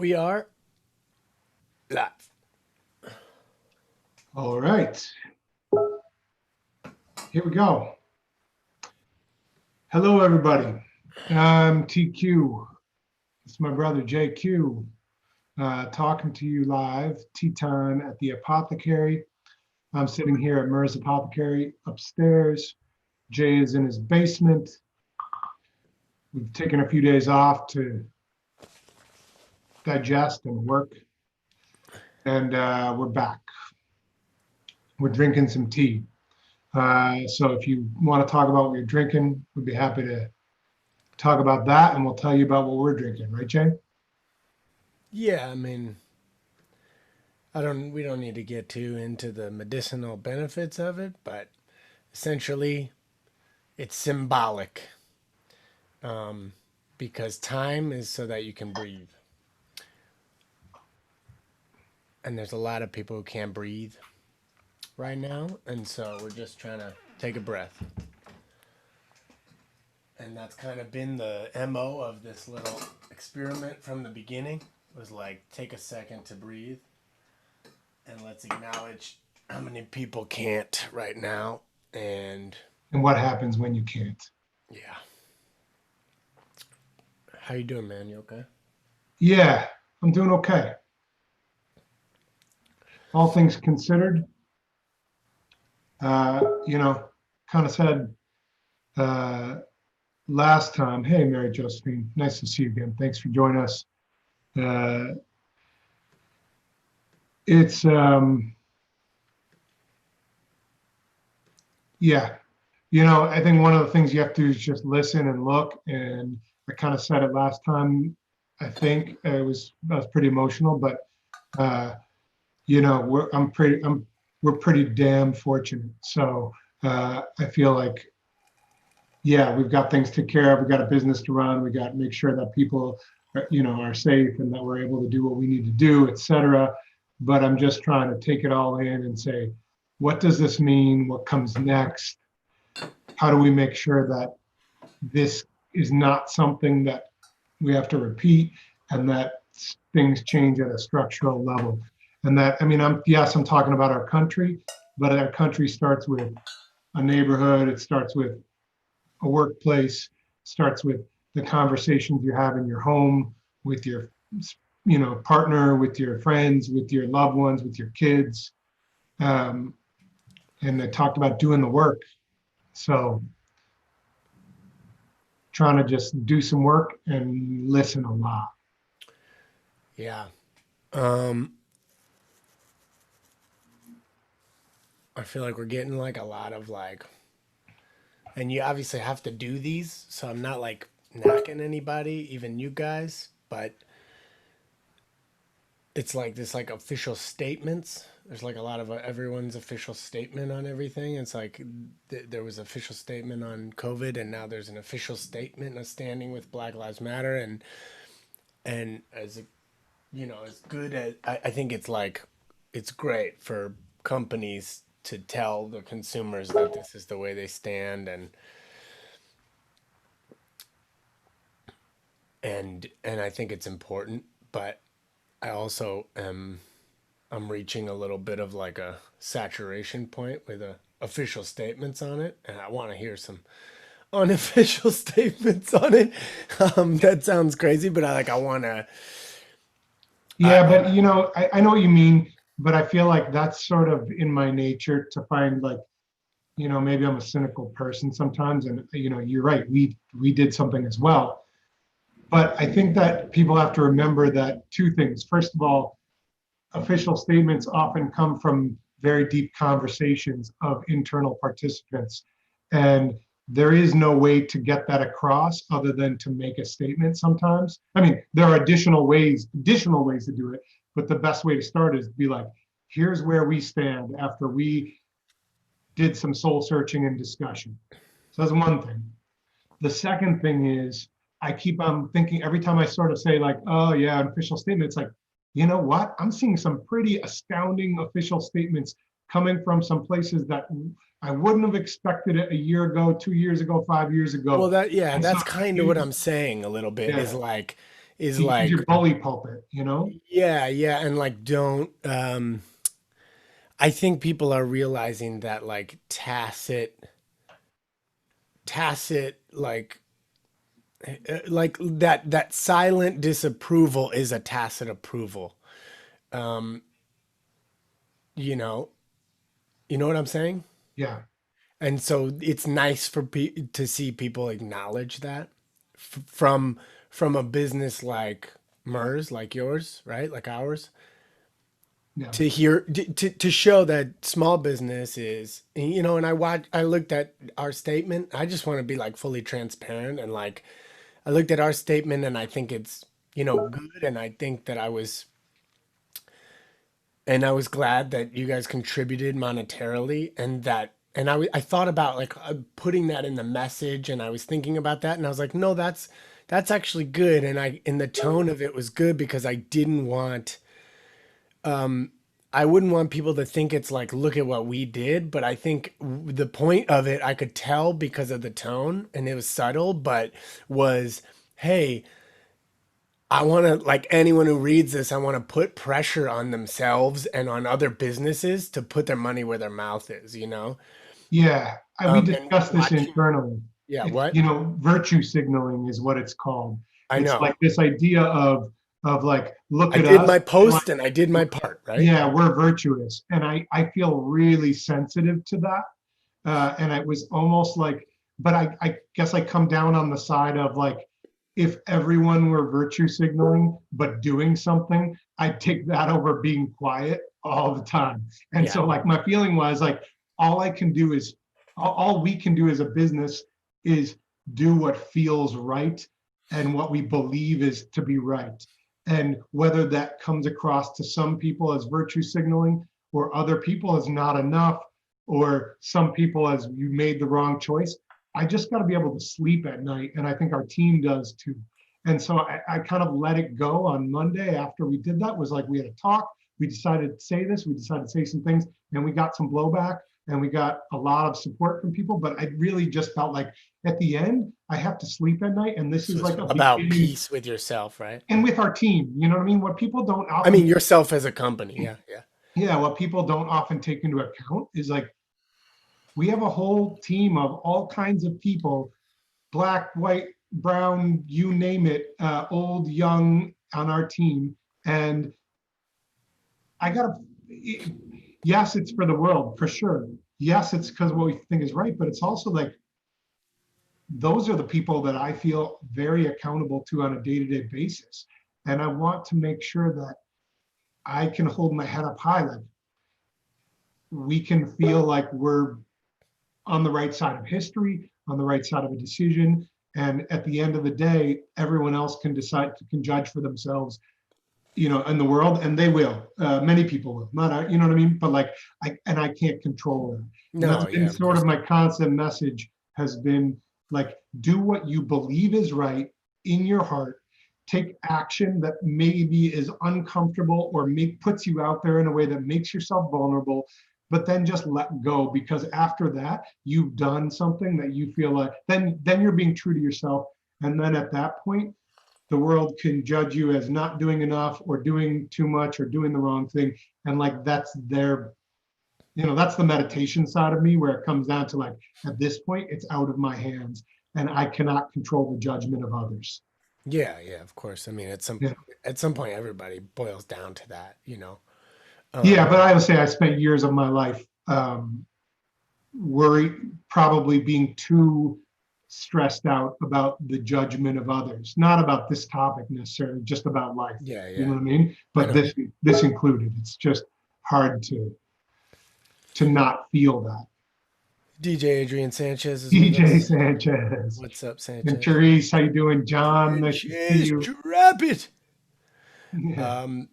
We are live. All right, here we go. Hello, everybody. I'm TQ. It's my brother JQ talking to you live, tea time at the Apothecary. I'm sitting here at Murr's Apothecary upstairs. Jay is in his basement. We've taken a few days off to digest and work, and we're back. We're drinking some tea. So if you want to talk about what you're drinking, we'd be happy to talk about that, and we'll tell you about what we're drinking, right, Jay? Yeah, we don't need to get too into the medicinal benefits of it, but essentially it's symbolic. Um, because time is so that you can breathe. And there's a lot of people who can't breathe right now, and so we're just trying to take a breath. And that's kind of been the MO of this little experiment from the beginning. Was like take a second to breathe and let's acknowledge how many people can't right now. And And what happens when you can't? yeah, how you doing, man? You okay? Yeah, I'm doing okay. All things considered, you know, kind of said uh, last time, hey, Mary Josephine, nice to see you again. Thanks for joining us. Uh, it's, yeah, I think one of the things you have to do is just listen and look. And I kind of said it last time. I think I was pretty emotional, but uh, we're pretty damn fortunate. So I feel like, yeah, we've got things to care of. We've got a business to run. We got to make sure that people, are safe and that we're able to do what we need to do, et cetera. But I'm just trying to take it all in and say, what does this mean? What comes next? How do we make sure that this is not something that we have to repeat and that things change at a structural level? And that, I mean, I'm talking about our country, but our country starts with a neighborhood. It starts with a workplace, starts with the conversations you have in your home with your partner, with your friends, with your loved ones, with your kids. um, and they talked about doing the work. So trying to just do some work and listen a lot. Yeah. Um, I feel like we're getting like a lot of like, and you obviously have to do these, so I'm not like knocking anybody, even you guys, but it's like this like official statements. There's like a lot of everyone's official statement on everything. It's like there was official statement on COVID, and now there's an official statement of standing with Black Lives Matter, and as as good as I think it's like it's great for companies to tell the consumers that this is the way they stand, and I think it's important, but I also am I'm reaching a little bit of like a saturation point with official statements on it, and I want to hear some unofficial statements on it. That sounds crazy, but I want to. Yeah, but I know what you mean, but I feel like that's sort of in my nature to find like, maybe I'm a cynical person sometimes, and you're right. We did something as well, but I think that people have to remember that two things. First of all, official statements often come from very deep conversations of internal participants. And there is no way to get that across other than to make a statement sometimes. I mean, there are additional ways to do it, but the best way to start is to be like, here's where we stand after we did some soul searching and discussion. So that's one thing. The second thing is I keep on thinking every time I sort of say like, oh yeah, an official statement, it's like, you know what? I'm seeing some pretty astounding official statements coming from some places that I wouldn't have expected it a year ago, 2 years ago, 5 years Well, ago. that yeah, And so that's kind of what I'm saying a little bit is yeah, like is Use like, your bully pulpit, you know? yeah, yeah, and like don't I think people are realizing that like tacit like that silent disapproval is a tacit approval. Um, you know, you know what I'm saying? Yeah, And so it's nice for to see people acknowledge that from a business like MERS, like yours, right? Like ours, yeah, to hear to show that small business is, you know. And I looked at our statement. I just want to be like fully transparent, and like I looked at our statement and I think it's, you know, good. And I think that I was glad that you guys contributed monetarily, and that, and I thought about like putting that in the message, and I was thinking about that, and I was like, no, that's actually good. And the tone of it was good because I wouldn't want people to think it's like, look at what we did. But I think the point of it, I could tell because of the tone, and it was subtle, but was, hey, I want to, like anyone who reads this, I want to put pressure on themselves and on other businesses to put their money where their mouth is, you know? yeah. We And discussed this watching, internally. yeah, It's, what? virtue signaling is what it's called. I It's know. like this idea of like, look I at did us. my post and I did my part, right? Yeah, we're virtuous. And I feel really sensitive to that. And it was almost like, but I guess I come down on the side of like, if everyone were virtue signaling but doing something, I'd take that over being quiet all the time. And Yeah. so like my feeling was like, all I can do is, all we can do as a business is do what feels right and what we believe is to be right. And whether that comes across to some people as virtue signaling or other people as not enough, or some people as you made the wrong choice, I just got to be able to sleep at night. And I think our team does too. And so I kind of let it go on Monday after we did that. Was like, we had a talk, we decided to say this, we decided to say some things, and we got some blowback and we got a lot of support from people. But I really just felt like at the end, I have to sleep at night. And this So is it's like a about beginning, peace with yourself, right? and with our team, you know what I mean? What people don't I often, mean, yourself as a company. Yeah. Yeah. yeah, what people don't often take into account is like, we have a whole team of all kinds of people, black, white, brown, you name it, old, young, on our team. And I gotta, yes, it's for the world, for sure. Yes, it's because what we think is right, but it's also like, those are the people that I feel very accountable to on a day-to-day basis. And I want to make sure that I can hold my head up high. Like, we can feel like we're on the right side of history, on the right side of a decision. And at the end of the day, everyone else can decide, can judge for themselves, in the world, and they will. Many people will, not, you know what I mean? But like, I can't control that. And that's No, been yeah, of sort of course my not. constant message has been like, do what you believe is right in your heart. Take action that maybe is uncomfortable or puts you out there in a way that makes yourself vulnerable, but then just let go, because after that, you've done something that you feel like, then you're being true to yourself. And then at that point, the world can judge you as not doing enough or doing too much or doing the wrong thing. And like, that's their, that's the meditation side of me, where it comes down to like, at this point, it's out of my hands and I cannot control the judgment of others. Yeah, yeah, of course. I mean, Yeah. at some point, everybody boils down to that, you know. Yeah. Um, But I would say I spent years of my life worried, probably being too stressed out about the judgment of others, not about this topic necessarily, just about life. yeah, You yeah, know what I mean? I But know. this included. It's just hard to not feel that. DJ Adrian Sanchez is with DJ us. Sanchez What's up, and Sanchez? Therese, how you doing? John, nice to see Sanchez, you. drop it. Yeah. Um,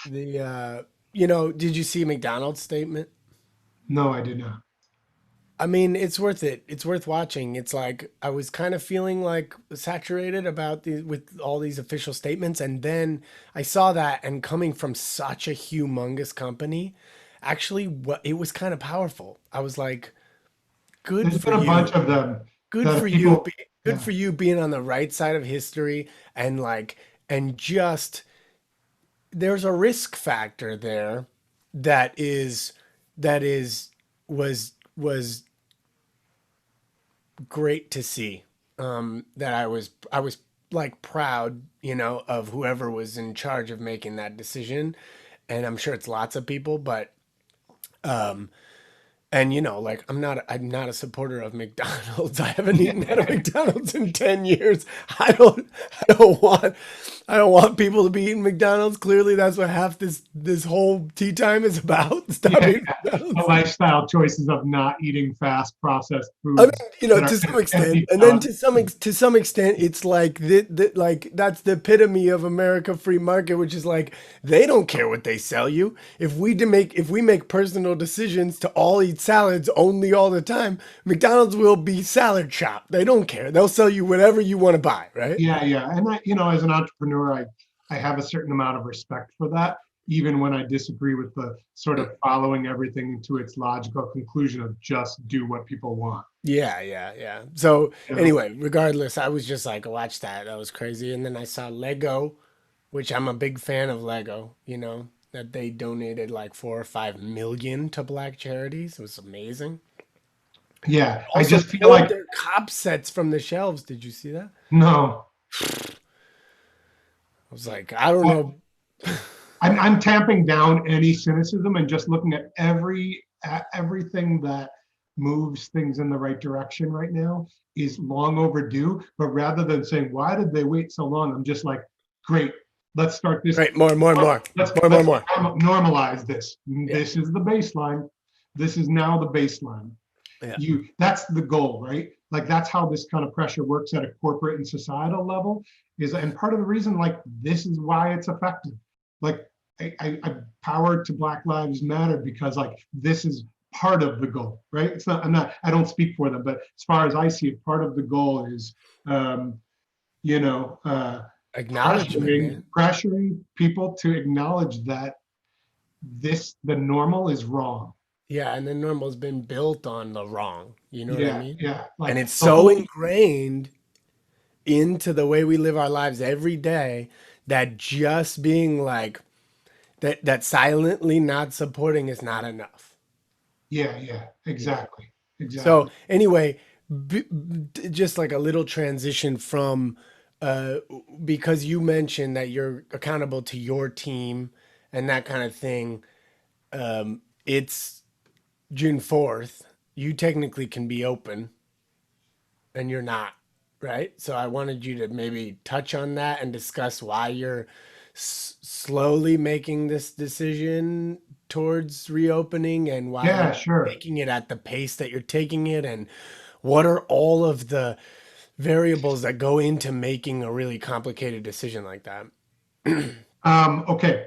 the you know, did you see McDonald's statement? No, I did not. I mean, it's worth it. It's worth watching. It's like I was kind of feeling like saturated about the with all these official statements, and then I saw that, and coming from such a humongous company, actually, what it was kind of powerful. I was like, good There's for been a bunch you. of them. good that for if you. people, Good yeah, for you being on the right side of history and like and just there's a risk factor there that is that is was great to see. That I was like proud, of whoever was in charge of making that decision, and I'm sure it's lots of people, but um, and like I'm not a supporter of McDonald's. I haven't eaten at a McDonald's in 10 years. I don't I don't want I don't want people to be eating McDonald's. Clearly that's what half this whole tea time is about. Stop yeah, eating the McDonald's. lifestyle choices of not eating fast processed I mean, foods that are to some extent, empty and then calories. to some extent, it's like like that's the epitome of America free market, which is like they don't care what they sell you. If we make personal decisions to all eat salads only all the time, McDonald's will be salad shop. They don't care. They'll sell you whatever you want to buy, right? Yeah, yeah. And as an entrepreneur, I have a certain amount of respect for that, even when I disagree with the sort of following everything to its logical conclusion of just do what people want. Yeah, yeah, yeah. So You know? anyway, regardless, I was just like, watch that. That was crazy. And then I saw Lego, which I'm a big fan of Lego, that they donated like 4 or 5 million to black charities. It was amazing. Yeah, I Also just feel pulled like their cop sets from the shelves. Did you see that? no. I was like, I don't I- know. I'm tamping down any cynicism and just looking at everything that moves things in the right direction right now is long overdue. But rather than saying why did they wait so long, I'm just like, great, let's start this. Right, more, more, more, more, more, Let's more. normalize this. Yeah, This is the baseline. This is now the baseline. yeah, That's the goal, right? Like that's how this kind of pressure works at a corporate and societal level is, and part of the reason like this is why it's effective. Like I power to Black Lives Matter because like this is part of the goal, right? It's not, I don't speak for them, but as far as I see it, part of the goal is um, you know acknowledgement, man. pressuring people to acknowledge that the normal is wrong. Yeah, and the normal's been built on the wrong. You know what I Yeah, mean? yeah. And Like it's the so whole ingrained into the way we live our lives every day that just being like that silently not supporting is not enough. yeah, yeah, You know. exactly. So Exactly. anyway, just like a little transition from uh because you mentioned that you're accountable to your team and that kind of thing. It's June 4th. You technically can be open and you're not, right? So I wanted you to maybe touch on that and discuss why you're slowly making this decision towards reopening and why Yeah, you're sure. taking it at the pace that you're taking it and what are all of the variables that go into making a really complicated decision like that. Okay.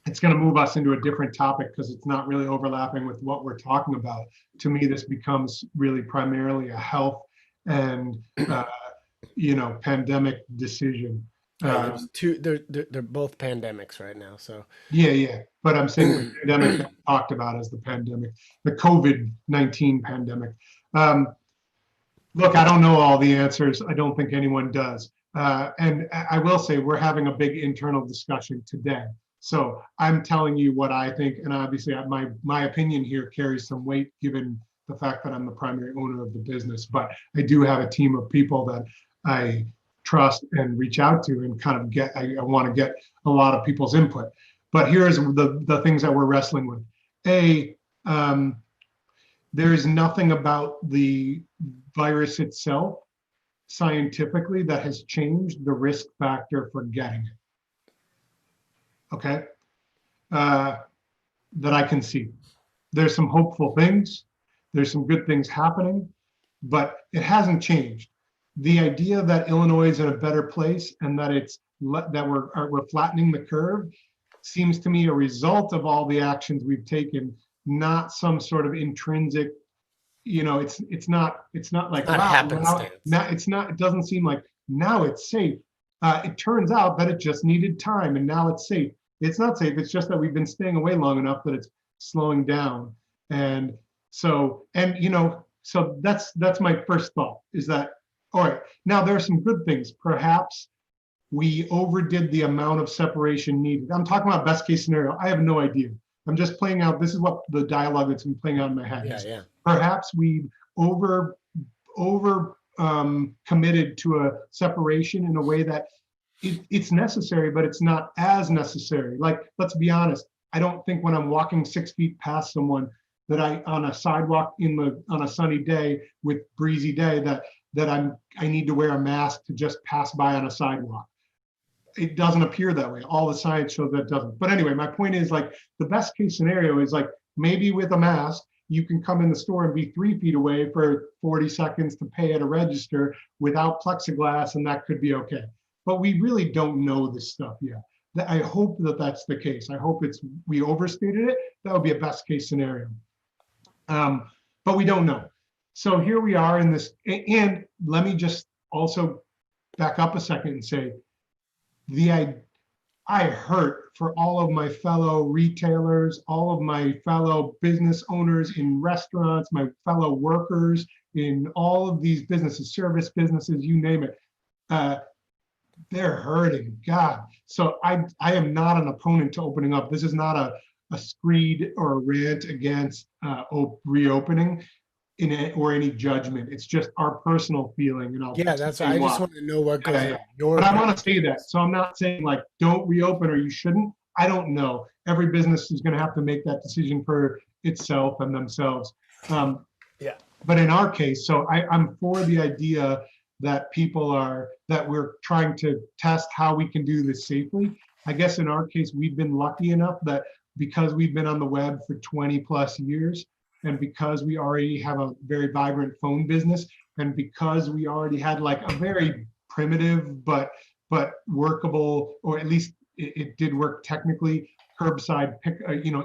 It's going to move us into a different topic because it's not really overlapping with what we're talking about. To me, this becomes really primarily a health and pandemic decision. Right, Uh, there's two they're both pandemics right now, so yeah, yeah. But I'm saying the pandemic that we talked about as the pandemic, the COVID-19 pandemic. Um, Look, I don't know all the answers. I don't think anyone does. And I will say we're having a big internal discussion today. So I'm telling you what I think, and obviously my opinion here carries some weight given the fact that I'm the primary owner of the business. But I do have a team of people that I trust and reach out to and kind of I want to get a lot of people's input. But here's the things that we're wrestling with. A, there is nothing about the virus itself scientifically that has changed the risk factor for getting it. Okay. Uh, that I can see. There's some hopeful things, there's some good things happening, but it hasn't changed. The idea that Illinois is in a better place and that we're flattening the curve seems to me a result of all the actions we've taken, not some sort of intrinsic, it's not it's like not wow, now happenstance. it's not, it doesn't seem like now it's safe. It turns out that it just needed time and now it's safe. It's not safe, it's just that we've been staying away long enough that it's slowing down. And so, and So that's my first thought, is that, all right, now there are some good things. Perhaps we overdid the amount of separation needed. I'm talking about best case scenario. I have no idea. I'm just playing out, this is what the dialogue that's been playing out in my head Yeah, is. yeah. Perhaps we over committed to a separation in a way that it's necessary, but it's not as necessary. Like, let's be honest. I don't think when I'm walking 6 feet past someone that on a sidewalk on a sunny day with breezy day that I need to wear a mask to just pass by on a sidewalk. It doesn't appear that way. All the science shows that it doesn't. But anyway, my point is, like, the best case scenario is like, maybe with a mask, you can come in the store and be 3 feet away for 40 seconds to pay at a register without plexiglass, and that could be okay. But we really don't know this stuff yet. I hope that that's the case. I hope we overstated it. That would be a best case scenario. But we don't know. So here we are in this, and let me just also back up a second and say, I hurt for all of my fellow retailers, all of my fellow business owners in restaurants, my fellow workers in all of these businesses, service businesses, you name it. They're hurting, God. So I am not an opponent to opening up. This is not a screed or a rant against reopening or any judgment. It's just our personal feeling. And Yeah, that's why I just want to know what goes on your. But I want to say that. So I'm not saying like, don't reopen or you shouldn't. I don't know. Every business is going to have to make that decision for itself and themselves. Yeah. But in our case, so I'm for the idea that that we're trying to test how we can do this safely. I guess in our case, we've been lucky enough that because we've been on the web for 20 plus years, and because we already have a very vibrant phone business, and because we already had like a very primitive but workable, or at least it did work technically, curbside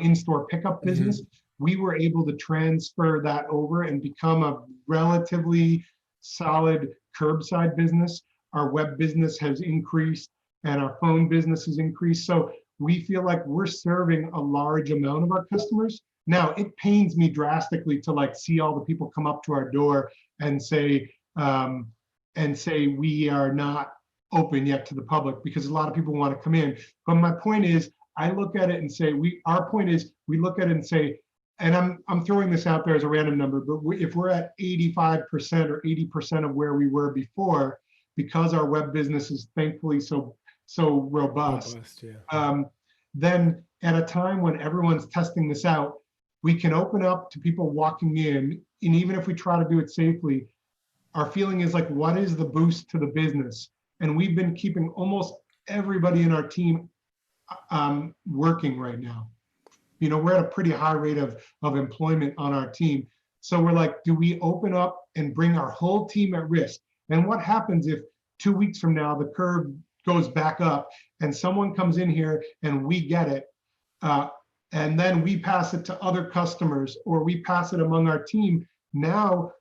in-store pickup business, we were able to transfer that over and become a relatively solid curbside business. Our web business has increased and our phone business has increased. So we feel like we're serving a large amount of our customers. Now, it pains me drastically to like see all the people come up to our door and say we are not open yet to the public, because a lot of people want to come in. But my point is, I look at it and say, we look at it and say, and I'm throwing this out there as a random number, but if we're at 85% or 80% of where we were before, because our web business is thankfully so robust, then at a time when everyone's testing this out, we can open up to people walking in, and even if we try to do it safely, our feeling is like, what is the boost to the business? And we've been keeping almost everybody in our team working right now. You know, we're at a pretty high rate of employment on our team. So we're like, do we open up and bring our whole team at risk? And what happens if 2 weeks from now, the curve goes back up and someone comes in here and we get it, and then we pass it to other customers, or we pass it among our team? Now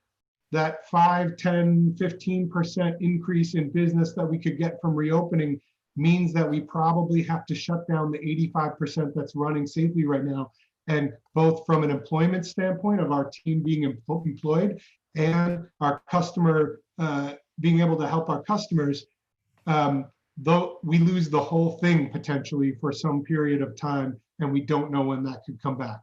that 5, 10, 15% increase in business that we could get from reopening means that we probably have to shut down the 85% that's running safely right now. And both from an employment standpoint of our team being employed and our customer being able to help our customers, though we lose the whole thing potentially for some period of time, and we don't know when that could come back.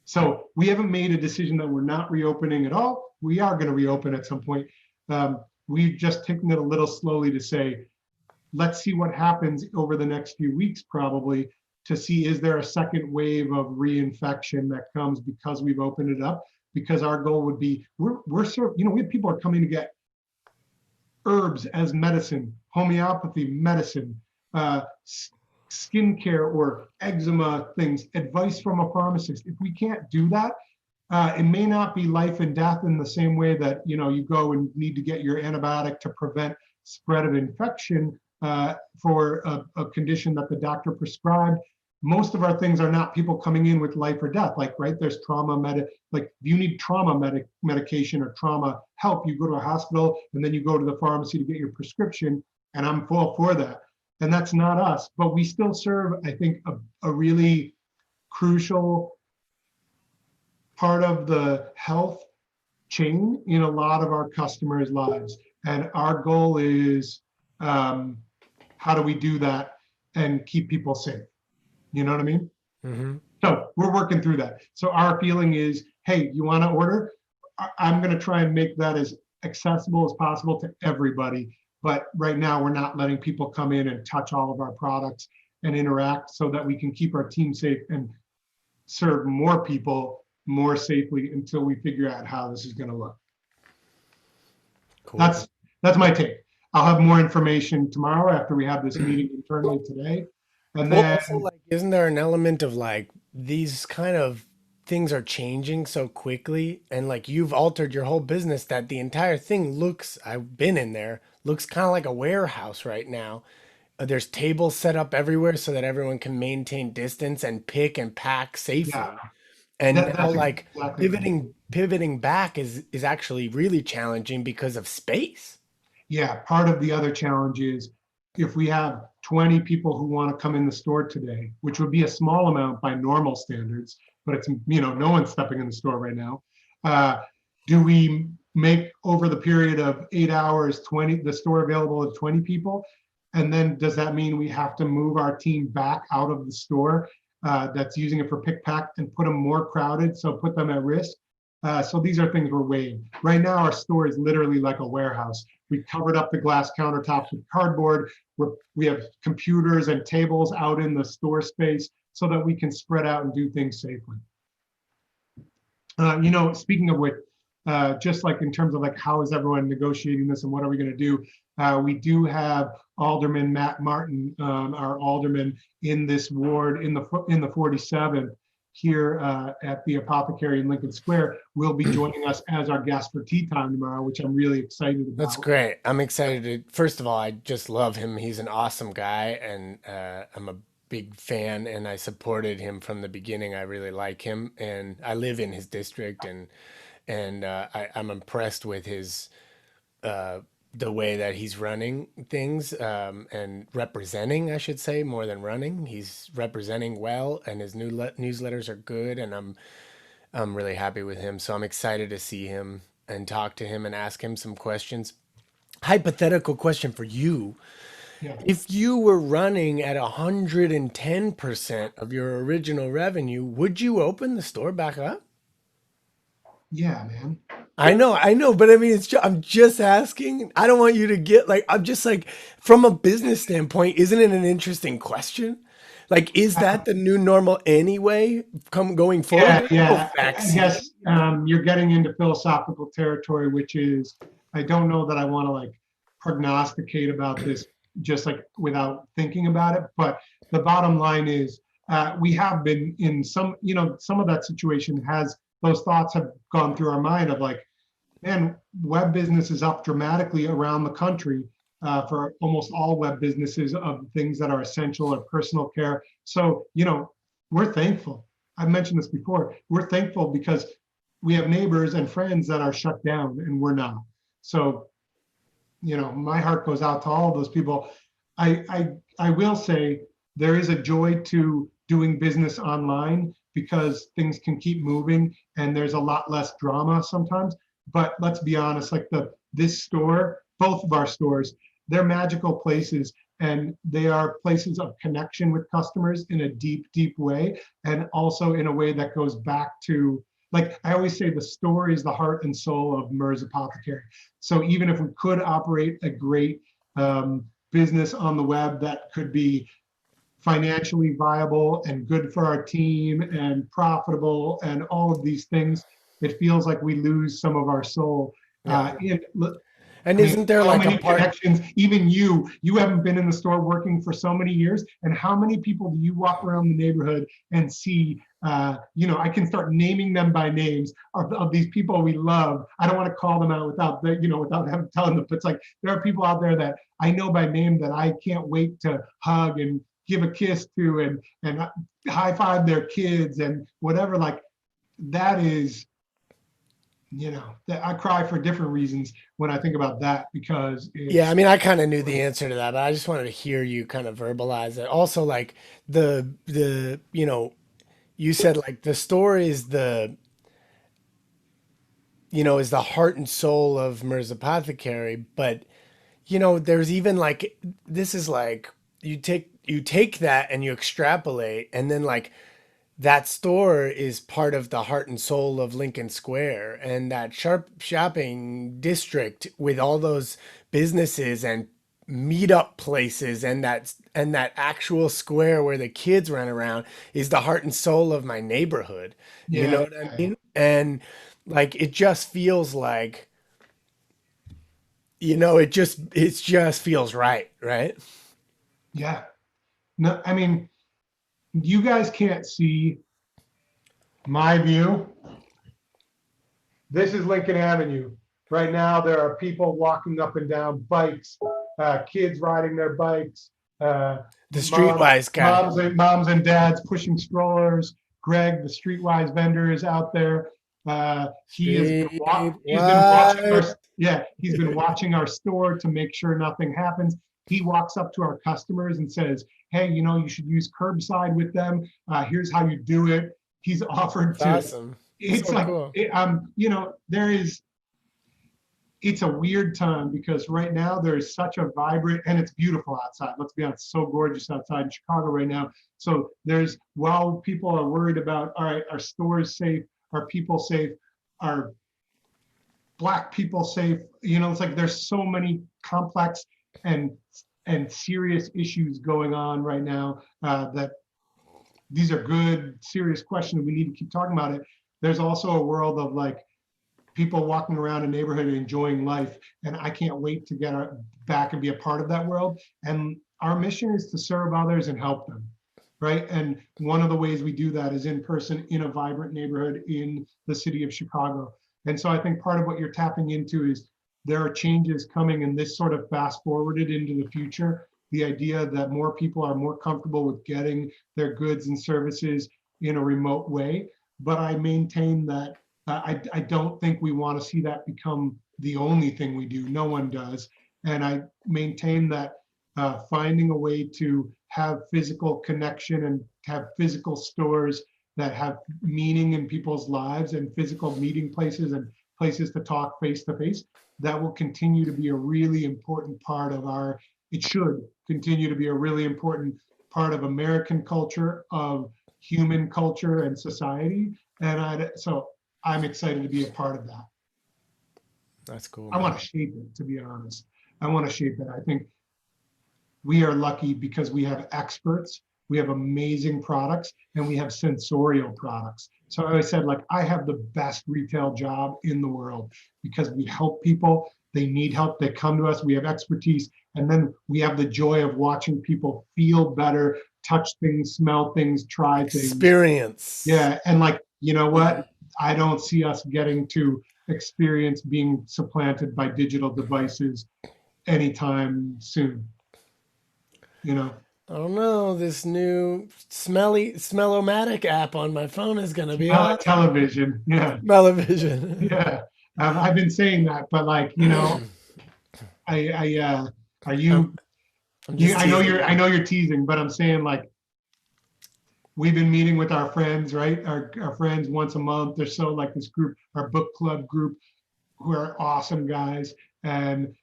So we haven't made a decision that we're not reopening at all. We are going to reopen at some point. We've just taken it a little slowly to say, let's see what happens over the next few weeks, probably, to see, is there a second wave of reinfection that comes because we've opened it up? Because our goal would be, we have people are coming to get herbs as medicine, homeopathy medicine, skincare or eczema things, advice from a pharmacist. If we can't do that, it may not be life and death in the same way that, you go and need to get your antibiotic to prevent spread of infection for a condition that the doctor prescribed. Most of our things are not people coming in with life or death. Like, right, there's trauma like you need trauma medication or trauma help, you go to a hospital and then you go to the pharmacy to get your prescription, and I'm full for that. And that's not us, but we still serve, I think, a really crucial part of the health chain in a lot of our customers' lives. And our goal is, um, how do we do that and keep people safe? You know what I mean? Hmm. So we're working through that. So our feeling is, hey, you want to order? I'm going to try and make that as accessible as possible to everybody. But right now, we're not letting people come in and touch all of our products and interact so that we can keep our team safe and serve more people more safely until we figure out how this is going to look. Cool. That's my take. I'll have more information tomorrow after we have this meeting internally today. And Well, then, also, like, isn't there an element of like these kind of things are changing so quickly, and like you've altered your whole business that the entire thing looks, I've been in there, looks kind of like a warehouse right now. There's tables set up everywhere so that everyone can maintain distance and pick and pack yeah, safely. And now that's like exactly right. pivoting back is actually really challenging because of space. Yeah, part of the other challenge is if we have 20 people who want to come in the store today, which would be a small amount by normal standards, but it's, no one's stepping in the store right now. Uh, do we make over the period of 8 hours, the store available to 20 people? And then does that mean we have to move our team back out of the store that's using it for pick pack and put them more crowded, so put them at risk? So these are things we're weighing. Right now, our store is literally like a warehouse. We covered up the glass countertops with cardboard. We have computers and tables out in the store space so that we can spread out and do things safely. Speaking of which, just like in terms of like how is everyone negotiating this and what are we going to do, we do have Alderman Matt Martin, our alderman in this ward in the 47th here at the Apothecary in Lincoln Square, will be joining us as our guest for tea time tomorrow, which I'm really excited That's about. great. I'm excited to, first of all, I just love him. He's an awesome guy, and I'm a big fan, and I supported him from the beginning. I really like him, and I live in his district, and I'm impressed with his uh, the way that he's running things, and representing, I should say, more than running. He's representing well, and his newsletters are good, and I'm really happy with him. So I'm excited to see him and talk to him and ask him some questions. Hypothetical question for you. Yeah, If you were running at 110% of your original revenue, would you open the store back up? yeah, man. I know, but I mean, I'm just asking. I don't want you to get like, I'm just like, from a business standpoint, isn't it an interesting question? Like, is that the new normal anyway, going forward? Yeah, There's no yeah. I vaccine. guess you're getting into philosophical territory, which is, I don't know that I want to like prognosticate about this just like without thinking about it. But the bottom line is, we have been in some of that situation has those thoughts have gone through our mind of like, man, web business is up dramatically around the country for almost all web businesses of things that are essential or personal care. So, we're thankful. I've mentioned this before. We're thankful because we have neighbors and friends that are shut down and we're not. So, my heart goes out to all of those people. I will say there is a joy to doing business online because things can keep moving and there's a lot less drama sometimes. But let's be honest, like this store, both of our stores, they're magical places and they are places of connection with customers in a deep, deep way, and also in a way that goes back to, like I always say, the store is the heart and soul of MERS Apothecary. So even if we could operate a great business on the web that could be financially viable and good for our team and profitable and all of these things, it feels like we lose some of our soul. Yeah. And I mean, isn't there how like a many part? connections, even you haven't been in the store working for so many years. And how many people do you walk around the neighborhood and see, I can start naming them by names of these people we love. I don't want to call them out without having telling them, but it's like, there are people out there that I know by name that I can't wait to hug and give a kiss to and high five their kids and whatever. Like that is, that I cry for different reasons when I think about that because Yeah, I it's mean, I kind of knew the answer to that, but I just wanted to hear you kind of verbalize it. Also, like you said like the store is is the heart and soul of Mir's Apothecary. But there's even like, this is like, you take that and you extrapolate, and then like that store is part of the heart and soul of Lincoln Square, and that sharp shopping district with all those businesses and meetup places, and that actual square where the kids run around is the heart and soul of my neighborhood. You know Yeah, what I mean? And like it just feels like, it just feels right, right? yeah. No, I mean, you guys can't see my view. This is Lincoln Avenue. Right now, there are people walking up and down bikes, kids riding their bikes, The moms, streetwise guy. moms and dads pushing strollers. Greg, the streetwise vendor, is out there. He's been watching our Streetwise. he's been watching our store to make sure nothing happens. He walks up to our customers and says, "Hey, you should use curbside with them. Here's how you do it." He's offered It's to. awesome. It's So like cool. there is. It's a weird time because right now there is such a vibrant, and it's beautiful outside. Let's be honest, so gorgeous outside in Chicago right now. So while people are worried about, all right, are stores safe? Are people safe? Are Black people safe? It's like there's so many complex and serious issues going on right now, that these are good, serious questions. We need to keep talking about it. There's also a world of like people walking around a neighborhood and enjoying life. And I can't wait to get back and be a part of that world. And our mission is to serve others and help them. Right. And one of the ways we do that is in person in a vibrant neighborhood in the city of Chicago. And so I think part of what you're tapping into is there are changes coming, and this sort of fast forwarded into the future. The idea that more people are more comfortable with getting their goods and services in a remote way. But I maintain that I don't think we want to see that become the only thing we do. No one does. And I maintain that finding a way to have physical connection and have physical stores that have meaning in people's lives, and physical meeting places and places to talk face to face, that will continue to be a really important part of it should continue to be a really important part of American culture, of human culture and society. So I'm excited to be a part of that. That's cool, I want man. to shape it, to be honest. I want to shape it. I think we are lucky because we have experts, we have amazing products, and we have sensorial products. So I said, like, I have the best retail job in the world because we help people. They need help. They come to us. We have expertise. And then we have the joy of watching people feel better, touch things, smell things, try things. Experience. Yeah. And like, you know what? I don't see us getting to experience being supplanted by digital devices anytime soon. You know, I don't know. This new Smellomatic app on my phone is gonna be smell awesome. television. Yeah. Smell-o-vision. Yeah. I've been saying that, but like, I are I'm, you, I'm just teasing I you. know you're teasing, but I'm saying like, we've been meeting with our friends, right? Our friends once a month or so, like this group, our book club group, who are awesome guys. And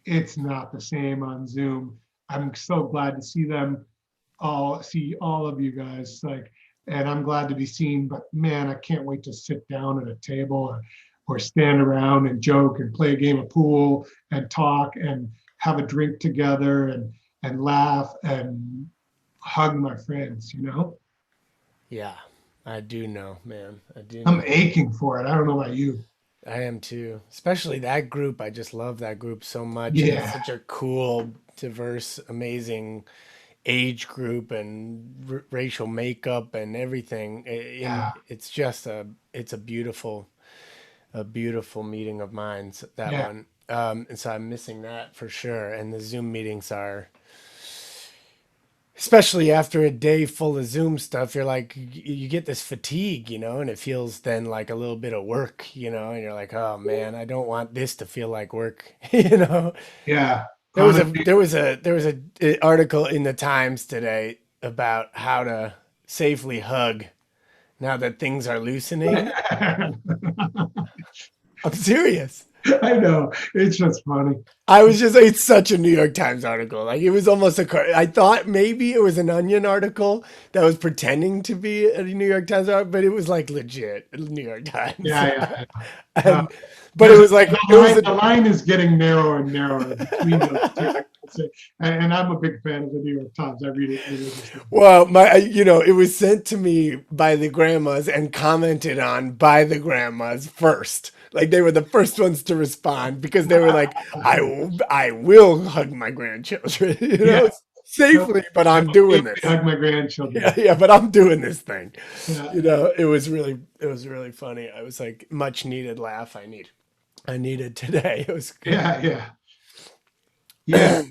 it's not the same on Zoom. I'm so glad to see all of you guys. Like, and I'm glad to be seen. But man, I can't wait to sit down at a table, or stand around and joke and play a game of pool and talk and have a drink together and laugh and hug my friends. Yeah, I do know, man. I do I'm know. aching for it. I don't know about you. I am too. Especially that group. I just love that group so much. And it's Yeah, such a cool, diverse, amazing age group and racial makeup and everything. And yeah, it's a beautiful meeting of minds, that yeah, one. And so I'm missing that for sure. And the Zoom meetings are, especially after a day full of Zoom stuff, you're like, you get this fatigue, and it feels then like a little bit of work, and you're like, oh man, I don't want this to feel like work, yeah. There was a Honestly, article in the Times today about how to safely hug now that things are loosening. I'm serious. I know. It's just funny. I was just, it's such a New York Times article. Like it was almost I thought maybe it was an Onion article that was pretending to be a New York Times article, but it was like legit New York Times. Yeah, yeah. Uh, And, but it was like, it was the line is getting narrower and narrower between those two. I can say. And I'm a big fan of the New York Times. I read it religiously. well, it was sent to me by the grandmas and commented on by the grandmas first. Like they were the first ones to respond because they were like, I will hug my grandchildren, Yeah. No, safely, but I I'm will doing safely this. hug my grandchildren. Yeah, yeah, but I'm doing this thing. Yeah, It was really funny. I was like, much needed laugh. I needed today. It was good. yeah, yeah, yeah,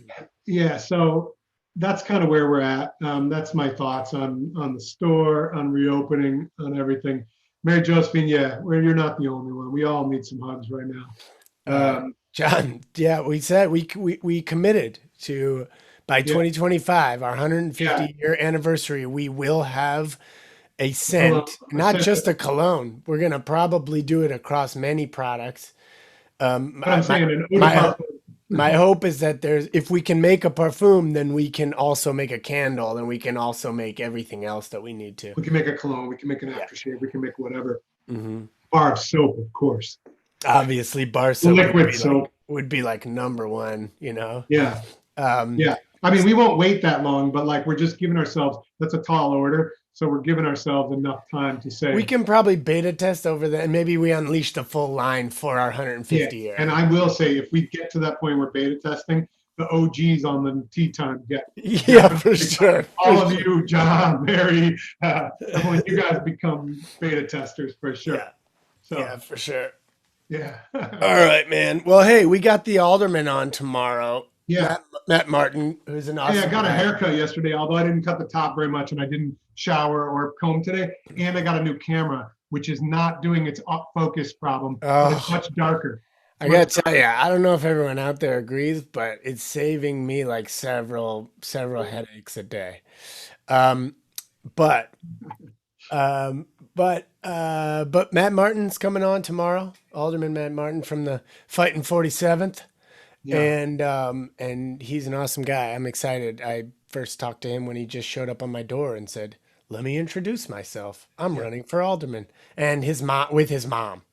yeah. So that's kind of where we're at. That's my thoughts on the store, on reopening, on everything. Mary Josephine, yeah, you're not the only one. We all need some hugs right now. John, yeah, we said we committed to by Yeah, 2025, our yeah. 150-year anniversary, we will have a Hello. scent, not just a cologne. We're gonna probably do it across many products. But I'm My saying an eau de my my parfum. hope is that if we can make a parfum, then we can also make a candle, and we can also make everything else that we need to. We can make a cologne. We can make an Yeah. aftershave. We can make whatever. Hmm. Bar of soap, of course. Obviously, bar soap Liquid soap. would be like number one, Yeah. Um, Yeah. I mean, we won't wait that long, but like we're just giving ourselves, that's a tall order. So we're giving ourselves enough time to we say, can probably beta test over that, and maybe we unleash the full line for our yeah. 150 And year. I will say, if we get to that point where beta testing, the OGs on the tea time get Yeah, for definitely sure. all of you, John, Mary, everyone, you guys become beta testers for sure. Yeah, So, yeah, for sure. yeah. All right, man. Well, hey, we got the alderman on tomorrow. Yeah. Matt Martin, who's an Hey, I awesome got a guy. haircut yesterday, although I didn't cut the top very much and I didn't shower or comb today. And I got a new camera, which is not doing its focus problem, but it's Oh, much darker. It's I much gotta tell you, I don't know if everyone out there agrees, but it's saving me like several headaches a day. Um, but but Matt Martin's coming on tomorrow. Alderman Matt Martin from the Fighting 47th. yeah, And he's an awesome guy. I'm excited. I first talked to him when he just showed up on my door and said, "Let me introduce myself. I'm yeah, running for alderman." And his mom with his mom.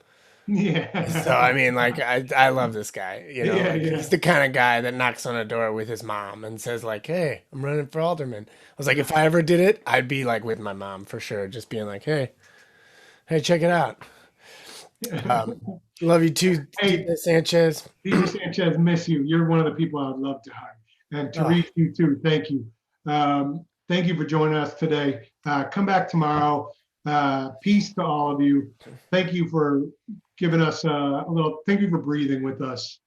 So yeah, I mean, like I love this guy. yeah, Like yeah, he's the kind of guy that knocks on a door with his mom and says like, "Hey, I'm running for alderman." I was like, if I ever did it, I'd be like with my mom for sure, just being like, "Hey, check it out." yeah. Um, love you too, Hey, TJ Sanchez. DJ Sanchez, miss you. You're one of the people I would love to hire. And Oh, Tariq, you too. Thank you. Thank you for joining us today. Come back tomorrow. Peace to all of you. Thank you for giving us a little, thank you for breathing with us.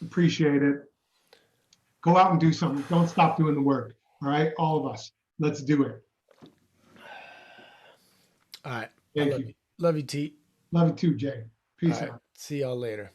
Appreciate it. Go out and do something. Don't stop doing the work. All right. All of us. Let's do it. all right. I Thank love you. you. Love you, T. Love you too, Jay. All Peace right. out. See y'all later.